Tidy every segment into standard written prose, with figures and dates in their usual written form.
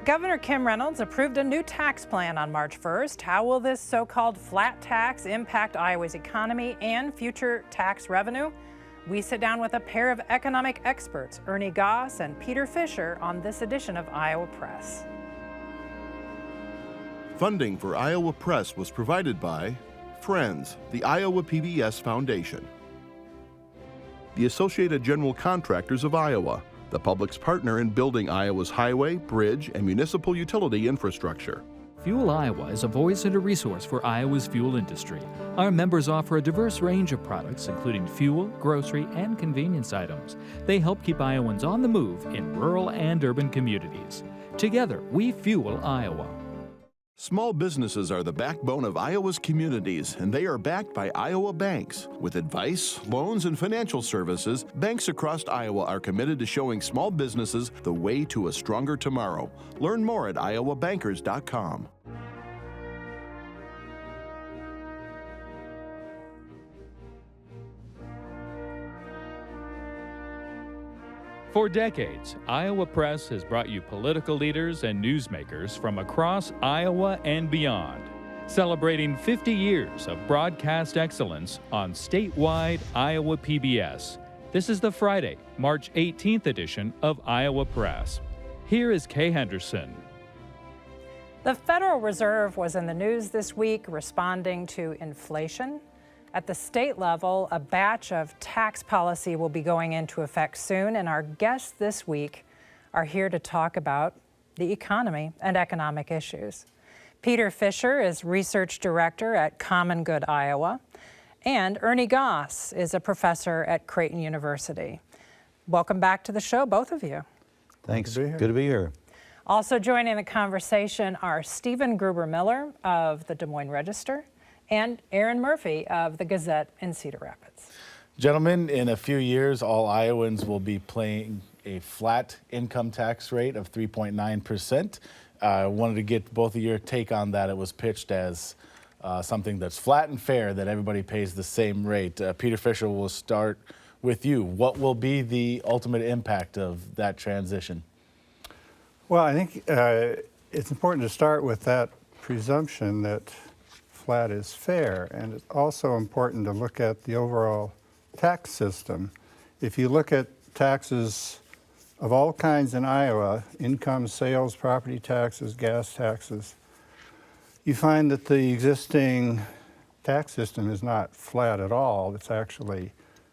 Governor Kim Reynolds approved a new tax plan on March 1st. How will this so-called flat tax impact Iowa's economy and future tax revenue? We sit down with a pair of economic experts, Ernie Goss and Peter Fisher, on this edition of Iowa Press. Funding for Iowa Press was provided by Friends, the Iowa PBS Foundation, the Associated General Contractors of Iowa, the public's partner in building Iowa's highway, bridge, and municipal utility infrastructure. Fuel Iowa is a voice and a resource for Iowa's fuel industry. Our members offer a diverse range of products, including fuel, grocery, and convenience items. They help keep Iowans on the move in rural and urban communities. Together, we fuel Iowa. Small businesses are the backbone of Iowa's communities, and they are backed by Iowa banks. With advice, loans, and financial services, banks across Iowa are committed to showing small businesses the way to a stronger tomorrow. Learn more at iowabankers.com. For decades, Iowa Press has brought you political leaders and newsmakers from across Iowa and beyond, celebrating 50 years of broadcast excellence on statewide Iowa PBS. This is the Friday, March 18th edition of Iowa Press. Here is Kay Henderson. The Federal Reserve was in the news this week responding to inflation. At the state level, a batch of tax policy will be going into effect soon, and our guests this week are here to talk about the economy and economic issues. Peter Fisher is Research Director at Common Good Iowa, and Ernie Goss is a professor at Creighton University. Welcome back to the show, both of you. Thanks. Good to be here. Also joining the conversation are Stephen Gruber-Miller of the Des Moines Register and Erin Murphy of the Gazette in Cedar Rapids. Gentlemen, in a few years, all Iowans will be paying a flat income tax rate of 3.9%. I wanted to get both of your take on that. It was pitched as something that's flat and fair, that everybody pays the same rate. Peter Fisher, will start with you. What will be the ultimate impact of that transition? Well, I think it's important to start with that presumption that flat is fair, and it's also important to look at the overall tax system. If you look at taxes of all kinds in Iowa, income, sales, property taxes, gas taxes, you find that the existing tax system is not flat at all. It's actually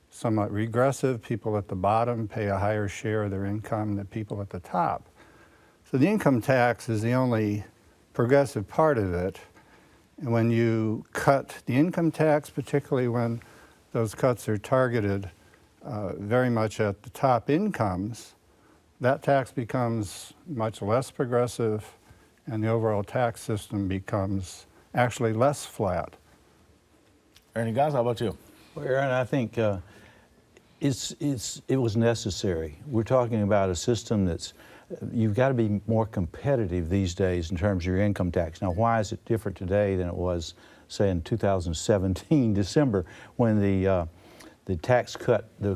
somewhat regressive. People at the bottom pay a higher share of their income than people at the top. So the income tax is the only progressive part of it. And when you cut the income tax, particularly when those cuts are targeted very much at the top incomes, that tax becomes much less progressive, and the overall tax system becomes actually less flat. Ernie Goss, how about you? Well, Erin, I think it was necessary. We're talking about a system that's you've got to be more competitive these days in terms of your income tax. Now, why is it different today than it was, say, in 2017, December, when the tax cut, the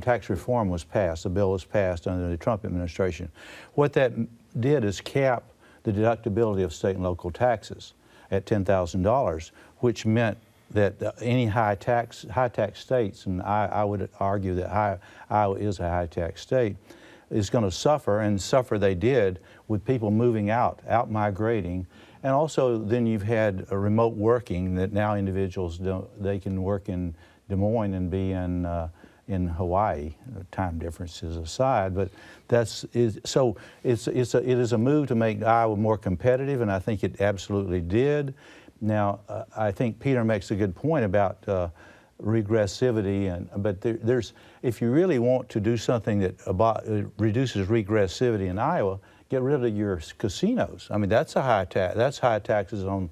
tax reform was passed, the bill was passed under the Trump administration? What that did is cap the deductibility of state and local taxes at $10,000, which meant that any high tax states, and I would argue that Iowa is a high tax state, is going to suffer, and suffer they did, with people moving out migrating. And also then you've had a remote working, that now individuals they can work in Des Moines and be in Hawaii, time differences aside. But it is a move to make Iowa more competitive, and I think it absolutely did. Now I think Peter makes a good point about regressivity, but if you really want to do something that reduces regressivity in Iowa, get rid of your casinos. I mean, that's a high tax. That's high taxes on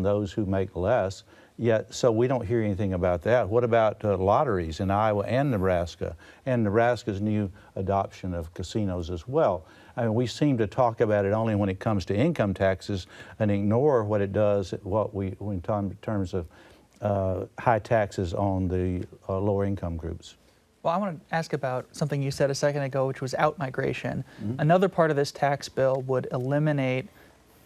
those who make less. Yet, so we don't hear anything about that. What about lotteries in Iowa and Nebraska, and Nebraska's new adoption of casinos as well? I mean, we seem to talk about it only when it comes to income taxes and ignore what it does, in terms of high taxes on the lower income groups. Well, I want to ask about something you said a second ago, which was out-migration. Another part of this tax bill would eliminate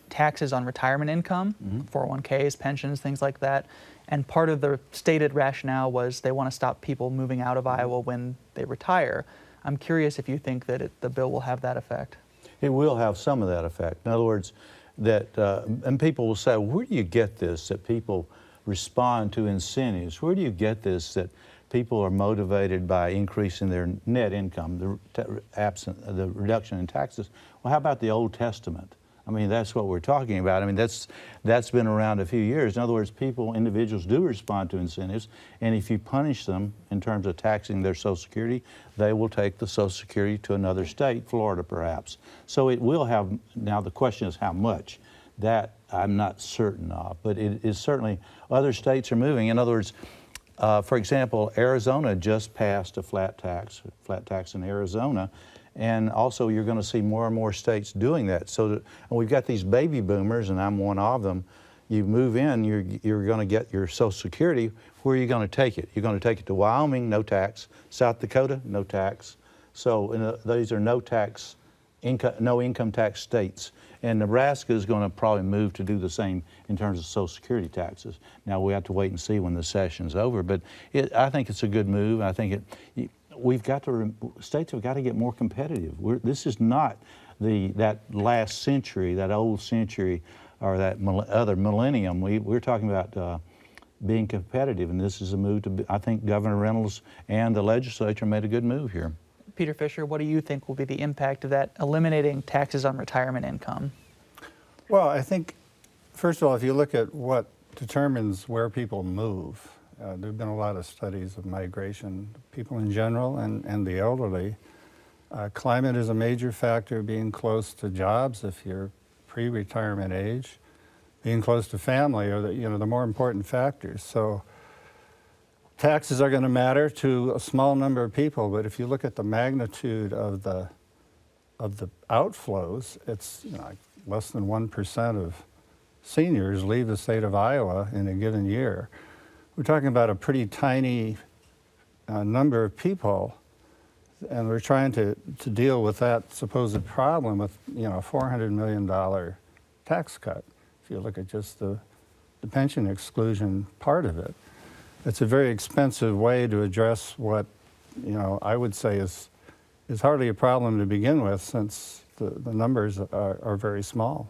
taxes on retirement income, 401ks, pensions, things like that. And part of the stated rationale was they want to stop people moving out of Iowa when they retire. I'm curious if you think that the bill will have that effect. It will have some of that effect. In other words, that and people will say, where do you get this, that people respond to incentives? Where do you get this, that people are motivated by increasing their net income, the reduction in taxes? Well, how about the Old Testament? I mean, that's what we're talking about. I mean, that's been around a few years. In other words, individuals do respond to incentives, and if you punish them in terms of taxing their Social Security, they will take the Social Security to another state, Florida perhaps. So it will have, now the question is how much. That I'm not certain of, but it is certainly, other states are moving. In other words, for example, Arizona just passed a flat tax in Arizona. And also you're going to see more and more states doing that. So and we've got these baby boomers, and I'm one of them. You move in, you're going to get your Social Security. Where are you going to take it? You're going to take it to Wyoming, no tax. South Dakota, no tax. So these are no income tax states. And Nebraska is going to probably move to do the same in terms of Social Security taxes. Now we have to wait and see when the session's over, but I think it's a good move. I think states have got to get more competitive. This is not that last century, that old century, or that other millennium. We're talking about being competitive, and this is a move to, I think Governor Reynolds and the legislature made a good move here. Peter Fisher, what do you think will be the impact of that eliminating taxes on retirement income? Well, I think, first of all, if you look at what determines where people move, there have been a lot of studies of migration, people in general and the elderly. Climate is a major factor, being close to jobs if you're pre-retirement age. Being close to family are the more important factors. So taxes are going to matter to a small number of people, but if you look at the magnitude of the outflows, it's like less than 1% of seniors leave the state of Iowa in a given year. We're talking about a pretty tiny number of people, and we're trying to deal with that supposed problem with a $400 million tax cut. If you look at just the pension exclusion part of it, it's a very expensive way to address what I would say is hardly a problem to begin with, since the numbers are very small.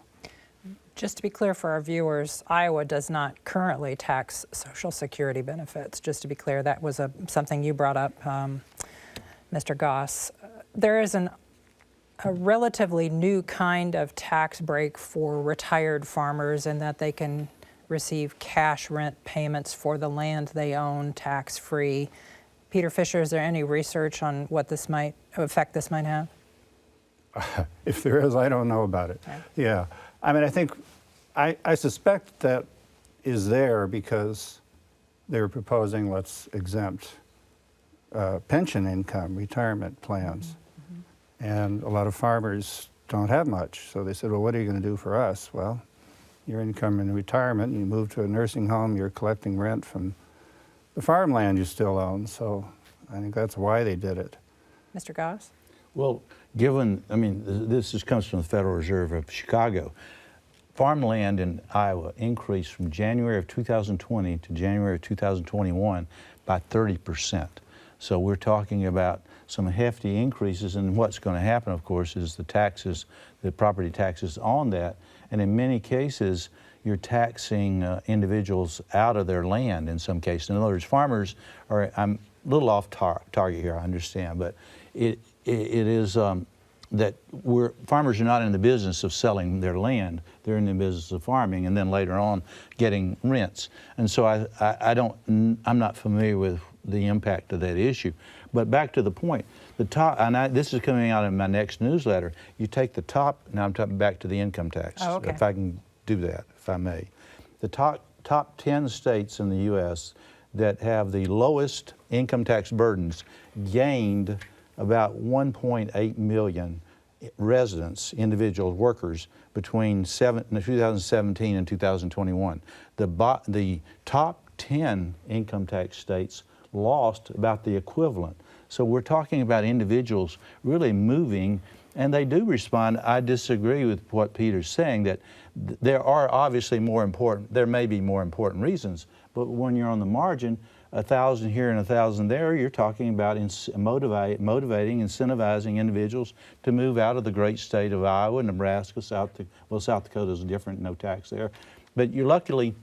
Just to be clear for our viewers, Iowa does not currently tax Social Security benefits. Just to be clear, that was something you brought up, Mr. Goss. There is a relatively new kind of tax break for retired farmers in that they can receive cash rent payments for the land they own tax-free. Peter Fisher, is there any research on what effect this might have? If there is, I don't know about it. Okay. Yeah. I mean, I think, I suspect that is there because they're proposing let's exempt pension income, retirement plans. And a lot of farmers don't have much. So they said, well, what are you going to do for us? Well, your income in retirement, you move to a nursing home, you're collecting rent from the farmland you still own. So I think that's why they did it. Mr. Goss? Well, this comes from the Federal Reserve of Chicago. Farmland in Iowa increased from January of 2020 to January of 2021 by 30%. So we're talking about some hefty increases, and what's going to happen, of course, is the property taxes on that. And in many cases, you're taxing individuals out of their land in some cases. In other words, farmers are, I'm a little off target here, I understand, but it is that farmers are not in the business of selling their land. They're in the business of farming, and then later on getting rents. And so I'm not familiar with the impact of that issue. But back to the point, this is coming out in my next newsletter. You take the top, now I'm talking back to the income tax, if I can do that, if I may. The top 10 states in the U.S. that have the lowest income tax burdens gained about 1.8 million residents, individuals, workers, between 2017 and 2021. The top 10 income tax states lost about the equivalent. So we're talking about individuals really moving, and they do respond. I disagree with what Peter's saying, that there are obviously there may be more important reasons, but when you're on the margin, 1,000 here and 1,000 there, you're talking about motivating, incentivizing individuals to move out of the great state of Iowa, Nebraska, South Dakota is different, no tax there. But you're luckily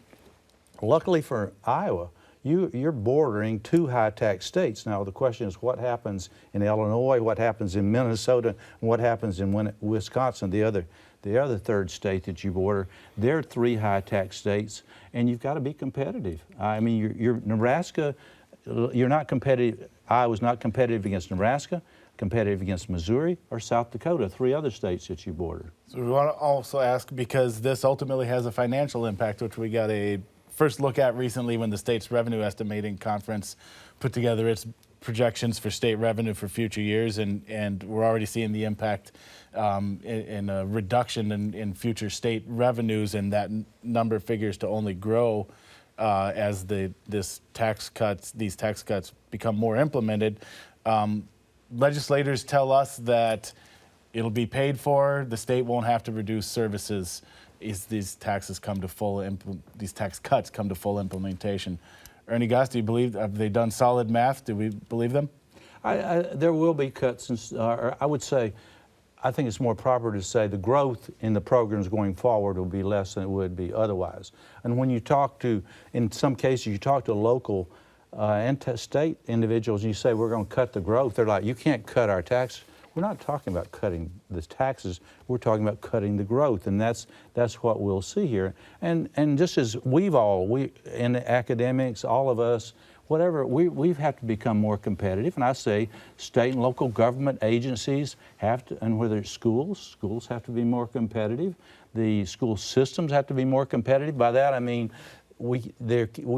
for Iowa, you're bordering two high-tax states. Now the question is, what happens in Illinois, what happens in Minnesota, and what happens in Wisconsin, the other third state that you border? They're three high-tax states, and you've got to be competitive. I mean, you're Nebraska, you're not competitive. Iowa's not competitive against Nebraska, competitive against Missouri or South Dakota, three other states that you border. So we want to also ask, because this ultimately has a financial impact, which we got a first look at recently when the state's revenue estimating conference put together its projections for state revenue for future years, and we're already seeing the impact in a reduction in future state revenues, and that number figures to only grow as these tax cuts become more implemented. Legislators tell us that it'll be paid for. The state won't have to reduce services as these tax cuts come to full implementation. Ernie Goss, do you believe, have they done solid math? Do we believe them? There will be cuts, I would say, I think it's more proper to say the growth in the programs going forward will be less than it would be otherwise. And when you talk to, in some cases, you talk to local and state individuals and you say, we're going to cut the growth, they're like, you can't cut our tax. We're not talking about cutting the taxes, we're talking about cutting the growth, and that's what we'll see here. And just as we in academics, all of us, whatever, we have to become more competitive. And I say state and local government agencies have to, and whether it's schools have to be more competitive. The school systems have to be more competitive. By that I mean we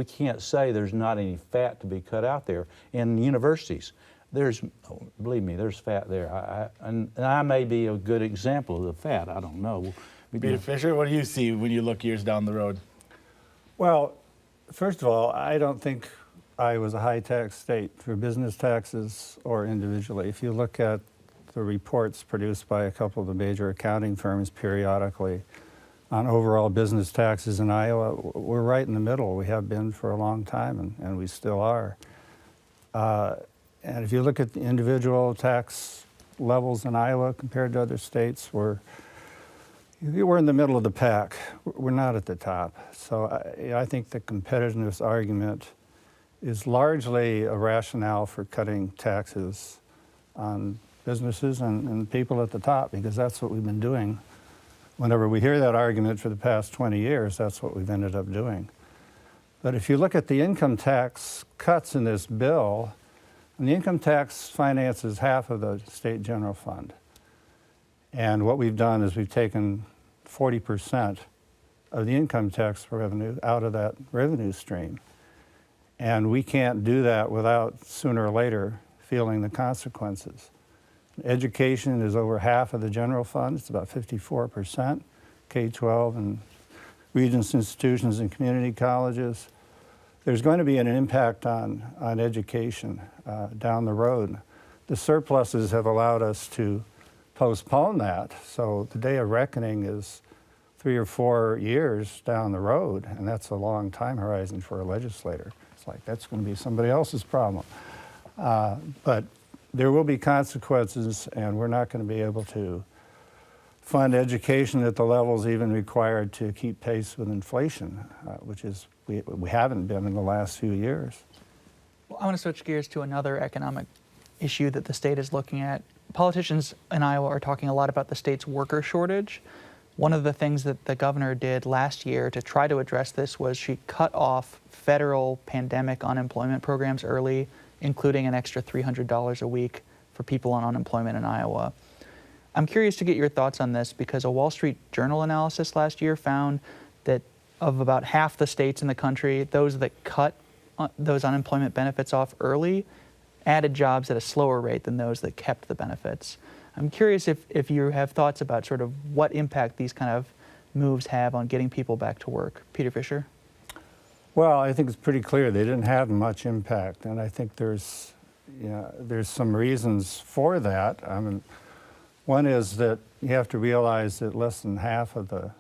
can't say there's not any fat to be cut out there. In universities, believe me, there's fat there. And I may be a good example of the fat, I don't know. Peter Fisher, what do you see when you look years down the road? Well, first of all, I don't think Iowa's a high-tax state for business taxes or individually. If you look at the reports produced by a couple of the major accounting firms periodically on overall business taxes in Iowa, we're right in the middle. We have been for a long time, and we still are. And if you look at the individual tax levels in Iowa compared to other states, we're in the middle of the pack. We're not at the top. So I think the competitiveness argument is largely a rationale for cutting taxes on businesses and people at the top, because that's what we've been doing. Whenever we hear that argument for the past 20 years, that's what we've ended up doing. But if you look at the income tax cuts in this bill, and the income tax finances half of the state general fund. And what we've done is we've taken 40% of the income tax revenue out of that revenue stream. And we can't do that without sooner or later feeling the consequences. Education is over half of the general fund. It's about 54%, K-12 and Regents institutions and community colleges. There's going to be an impact on education down the road. The surpluses have allowed us to postpone that, so the day of reckoning is 3 or 4 years down the road, and that's a long time horizon for a legislator. It's like, that's going to be somebody else's problem. But there will be consequences, and we're not going to be able to fund education at the levels even required to keep pace with inflation, which is we haven't been in the last few years. Well, I want to switch gears to another economic issue that the state is looking at. Politicians in Iowa are talking a lot about the state's worker shortage. One of the things that the governor did last year to try to address this was she cut off federal pandemic unemployment programs early, including an extra $300 a week for people on unemployment in Iowa. I'm curious to get your thoughts on this, because a Wall Street Journal analysis last year found that of about half the states in the country, those that cut those unemployment benefits off early added jobs at a slower rate than those that kept the benefits. I'm curious if you have thoughts about sort of what impact these kind of moves have on getting people back to work. Peter Fisher? Well, I think it's pretty clear they didn't have much impact, and I think there's there's some reasons for that. I mean, one is that you have to realize that less than half of the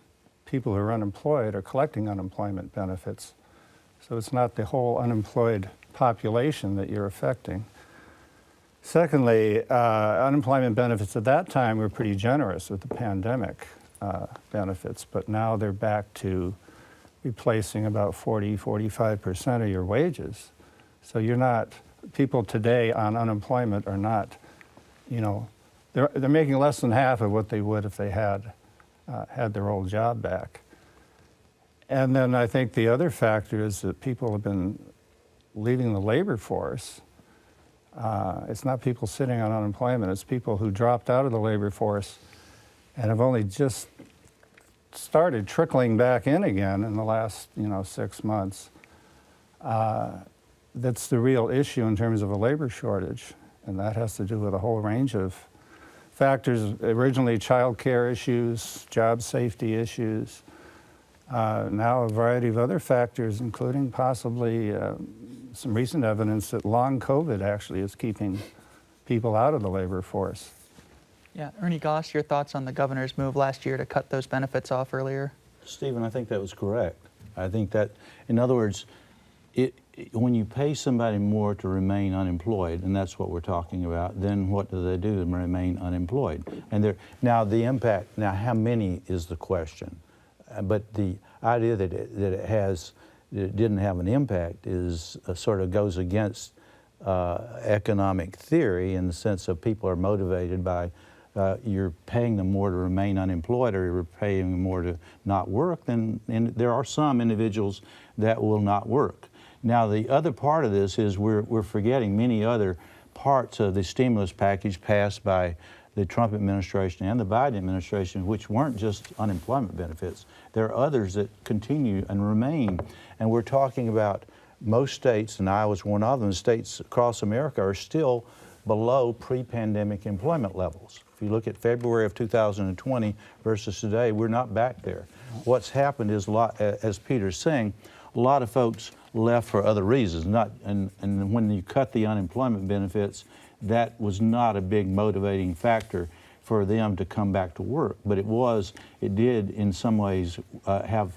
people who are unemployed are collecting unemployment benefits. So it's not the whole unemployed population that you're affecting. Secondly, unemployment benefits at that time were pretty generous with the pandemic benefits, but now they're back to replacing about 45% of your wages. So you're not, people today on unemployment are not, they're making less than half of what they would if they had their old job back. And then I think the other factor is that people have been leaving the labor force. It's not people sitting on unemployment, it's people who dropped out of the labor force and have only just started trickling back in again in the last 6 months. That's the real issue in terms of a labor shortage, and that has to do with a whole range of factors. Originally child care issues, job safety issues, now a variety of other factors, including possibly some recent evidence that long COVID actually is keeping people out of the labor force. Yeah, Ernie Goss, your thoughts on the governor's move last year to cut those benefits off earlier? Stephen, I think that was correct. I think that, in other words, when you pay somebody more to remain unemployed, and that's what we're talking about, then what do they do to remain unemployed? And now the impact, now how many is the question? But the idea that it didn't have an impact is sort of goes against economic theory in the sense of people are motivated by you're paying them more to remain unemployed or you're paying them more to not work, then there are some individuals that will not work. Now the other part of this is we're forgetting many other parts of the stimulus package passed by the Trump administration and the Biden administration, which weren't just unemployment benefits. There are others that continue and remain. And we're talking about most states, and Iowa's one of them, states across America are still below pre-pandemic employment levels. If you look at February of 2020 versus today, we're not back there. What's happened is, as Peter's saying, a lot of folks left for other reasons. And when you cut the unemployment benefits, that was not a big motivating factor for them to come back to work. But it did in some ways have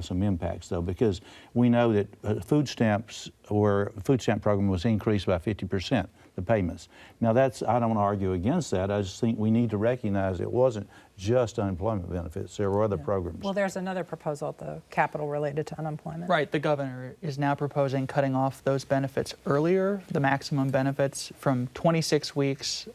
some impacts though, because we know that food stamp program was increased by 50%, the payments. Now I don't want to argue against that. I just think we need to recognize it wasn't just unemployment benefits. There were other programs. Well, there's another proposal at the Capitol related to unemployment. Right, the governor is now proposing cutting off those benefits earlier, the maximum benefits from 26 weeks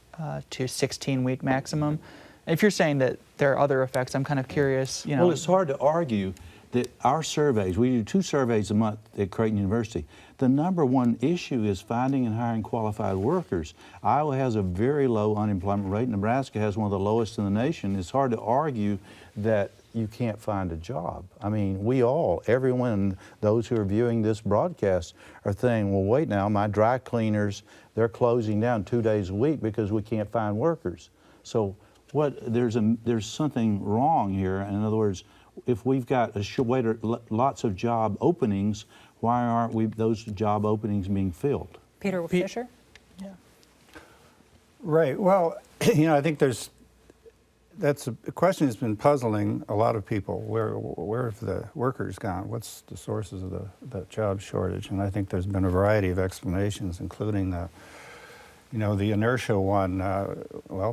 to 16-week maximum. If you're saying that there are other effects, I'm kind of curious, Well, it's hard to argue that our surveys, we do 2 surveys a month at Creighton University. The number one issue is finding and hiring qualified workers. Iowa has a very low unemployment rate. Nebraska has one of the lowest in the nation. It's hard to argue that you can't find a job. I mean, everyone, those who are viewing this broadcast are saying, well, wait now, my dry cleaners, they're closing down 2 days a week because we can't find workers. So there's something wrong here. In other words, if we've got lots of job openings, why aren't those job openings being filled? Peter Fisher? Yeah. Right. Well, I think that's a question that's been puzzling a lot of people. Where have the workers gone? What's the sources of the job shortage? And I think there's been a variety of explanations, including the inertia one.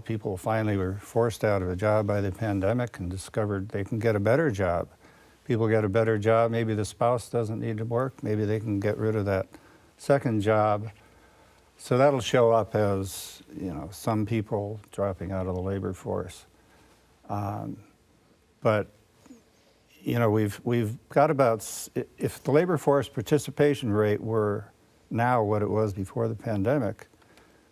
People finally were forced out of a job by the pandemic and discovered they can get a better job. People get a better job, maybe the spouse doesn't need to work, maybe they can get rid of that second job. So that'll show up as, some people dropping out of the labor force. But we've got about, if the labor force participation rate were now what it was before the pandemic,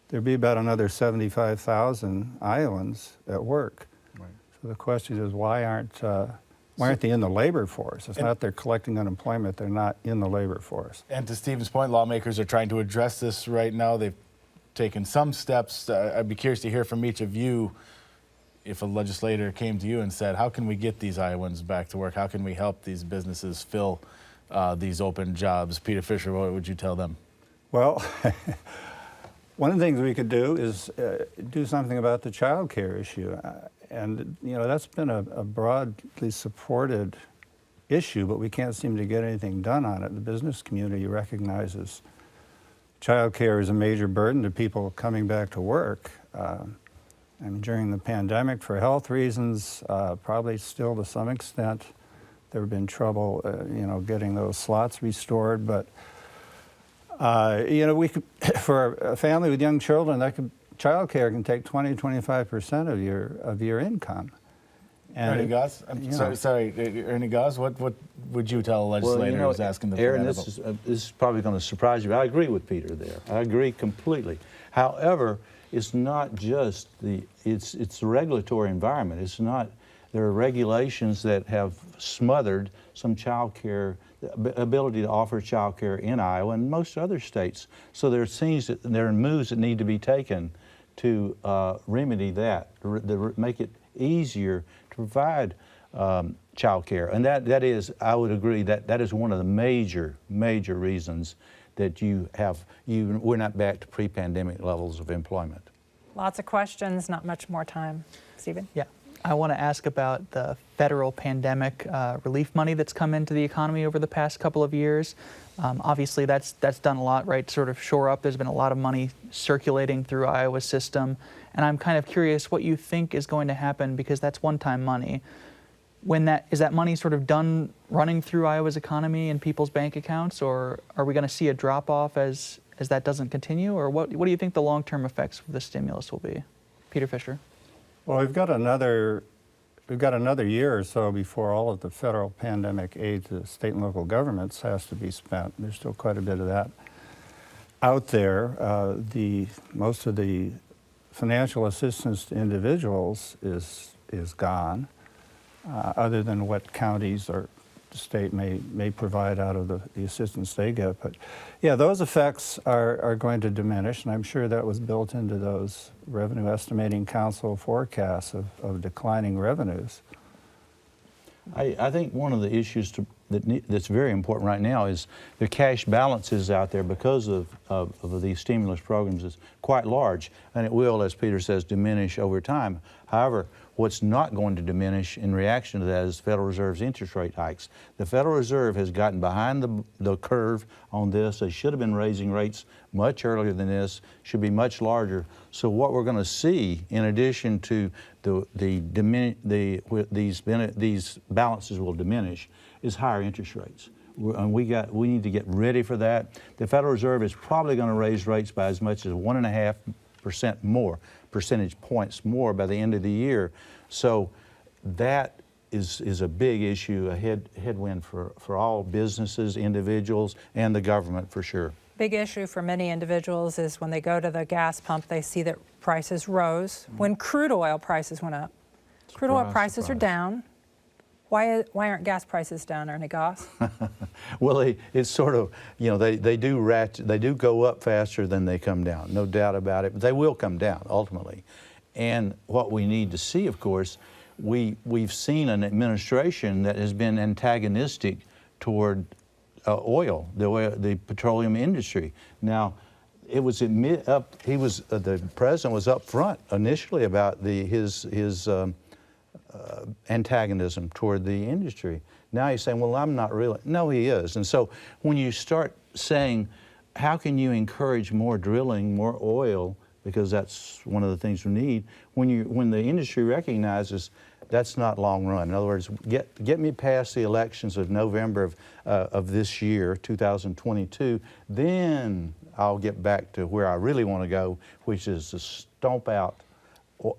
there'd be about another 75,000 Iowans at work. Right. So the question is, why aren't they in the labor force? It's not they're collecting unemployment, they're not in the labor force. And to Stephen's point, lawmakers are trying to address this right now. They've taken some steps. I'd be curious to hear from each of you, if a legislator came to you and said, how can we get these Iowans back to work? How can we help these businesses fill these open jobs? Peter Fisher, what would you tell them? Well, One of the things we could do is do something about the child care issue. And that's been a broadly supported issue, but we can't seem to get anything done on it. The business community recognizes child care is a major burden to people coming back to work. And during the pandemic, for health reasons, probably still to some extent, there have been trouble, getting those slots restored. But we could, for a family with young children, child care can take 20–25% of your income. And Ernie Goss, sorry, Ernie Goss, what would you tell a legislator who's asking the Erin, this is probably going to surprise you. I agree with Peter there. I agree completely. However, it's not just it's the regulatory environment. It's not. There are regulations that have smothered some child care, the ability to offer child care in Iowa and most other states. So there are moves that need to be taken to remedy that, to make it easier to provide child care. And that is, I would agree, that is one of the major reasons that we're not back to pre-pandemic levels of employment. Lots of questions, not much more time. Stephen? Yeah. I want to ask about the federal pandemic relief money that's come into the economy over the past couple of years. Obviously, that's done a lot, right, to sort of shore up. There's been a lot of money circulating through Iowa's system. And I'm kind of curious what you think is going to happen, because that's one-time money. Is that money sort of done running through Iowa's economy and people's bank accounts, or are we going to see a drop-off as that doesn't continue? Or what do you think the long-term effects of the stimulus will be? Peter Fisher. Well, we've got another year or so before all of the federal pandemic aid to state and local governments has to be spent. There's still quite a bit of that out there. Most of the financial assistance to individuals is gone, other than what counties or the state may provide out of the assistance they get. But yeah, those effects are going to diminish, and I'm sure that was built into those Revenue Estimating Council forecasts of declining revenues. I think one of the issues that's very important right now is the cash balances out there because of these stimulus programs is quite large, and it will, as Peter says, diminish over time. However, what's not going to diminish in reaction to that is the Federal Reserve's interest rate hikes. The Federal Reserve has gotten behind the curve on this. They should have been raising rates much earlier than this, should be much larger. So what we're going to see, in addition to these balances will diminish, is higher interest rates. And we need to get ready for that. The Federal Reserve is probably going to raise rates by as much as 1.5% more, percentage points more by the end of the year. So that is a big issue, a headwind for all businesses, individuals, and the government for sure. Big issue for many individuals is when they go to the gas pump, they see that prices rose when crude oil prices went up. Crude oil prices are down. Why aren't gas prices down, Ernie Goss? Well, it's sort of, they do go up faster than they come down, no doubt about it, but they will come down ultimately. And what we need to see, of course, we've seen an administration that has been antagonistic toward the petroleum industry. Now, it was the president was up front initially about his antagonism toward the industry. Now he's saying, well, I'm not really. No, he is. And so when you start saying, how can you encourage more drilling, more oil, because that's one of the things we need, when the industry recognizes that's not long run. In other words, get me past the elections of November of this year, 2022, then I'll get back to where I really want to go, which is to stomp out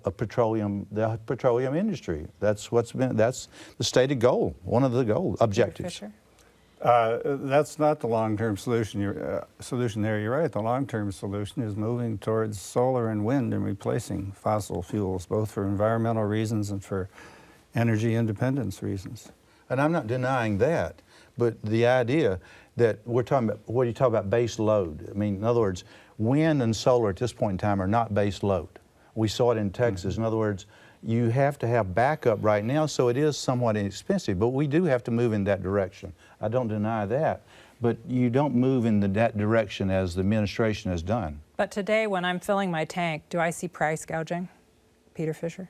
the petroleum industry. That's the stated goal, one of the objectives. That's not the long-term solution. Solution there, you're right. The long-term solution is moving towards solar and wind and replacing fossil fuels, both for environmental reasons and for energy independence reasons. And I'm not denying that, but the idea that we're talking about, what do you talk about base load? I mean, in other words, wind and solar at this point in time are not base load. We saw it in Texas. In other words, you have to have backup right now, so it is somewhat inexpensive, but we do have to move in that direction. I don't deny that. but you don't move in that direction as the administration has done. But today, when I'm filling my tank, do I see price gouging, Peter Fisher?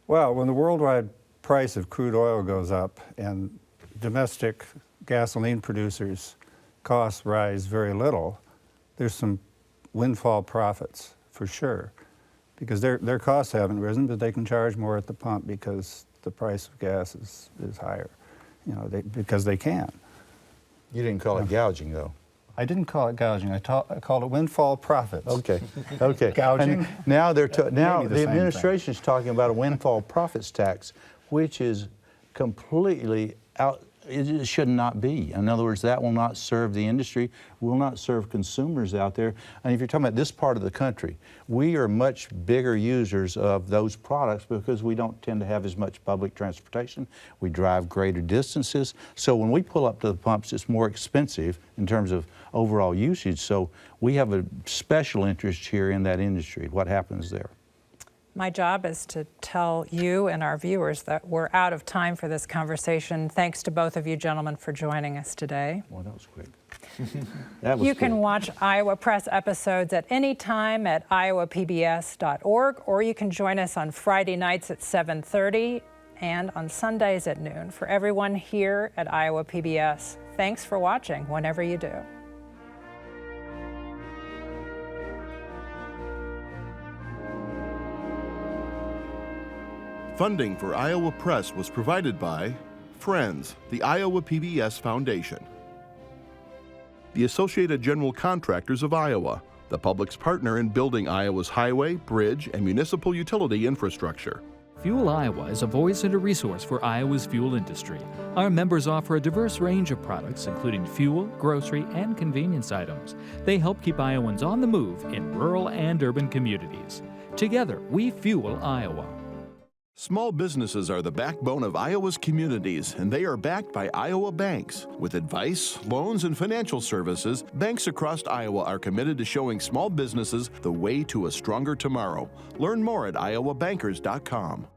Well, when the worldwide price of crude oil goes up and domestic gasoline producers' costs rise very little, there's some windfall profits for sure, because their costs haven't risen, but they can charge more at the pump because the price of gas is higher, because they can. You didn't call it gouging, though. I didn't call it gouging. I called it windfall profits. Okay, okay. Gouging? And now now Maybe the the same administration is talking about a windfall profits tax, which is completely out. It should not be. In other words, that will not serve the industry, will not serve consumers out there. And if you're talking about this part of the country, we are much bigger users of those products because we don't tend to have as much public transportation. We drive greater distances. So when we pull up to the pumps, it's more expensive in terms of overall usage. So we have a special interest here in that industry, what happens there. My job is to tell you and our viewers that we're out of time for this conversation. Thanks to both of you gentlemen for joining us today. Well, that was quick. That was You can quick. watch Iowa Press episodes at any time at iowapbs.org, or you can join us on Friday nights at 7:30 and on Sundays at noon. For everyone here at Iowa PBS, thanks for watching whenever you do. Funding for Iowa Press was provided by Friends, the Iowa PBS Foundation, the Associated General Contractors of Iowa, the public's partner in building Iowa's highway, bridge, and municipal utility infrastructure. Fuel Iowa is a voice and a resource for Iowa's fuel industry. Our members offer a diverse range of products, including fuel, grocery, and convenience items. They help keep Iowans on the move in rural and urban communities. Together, we fuel Iowa. Small businesses are the backbone of Iowa's communities, and they are backed by Iowa banks. With advice, loans, and financial services, banks across Iowa are committed to showing small businesses the way to a stronger tomorrow. Learn more at iowabankers.com.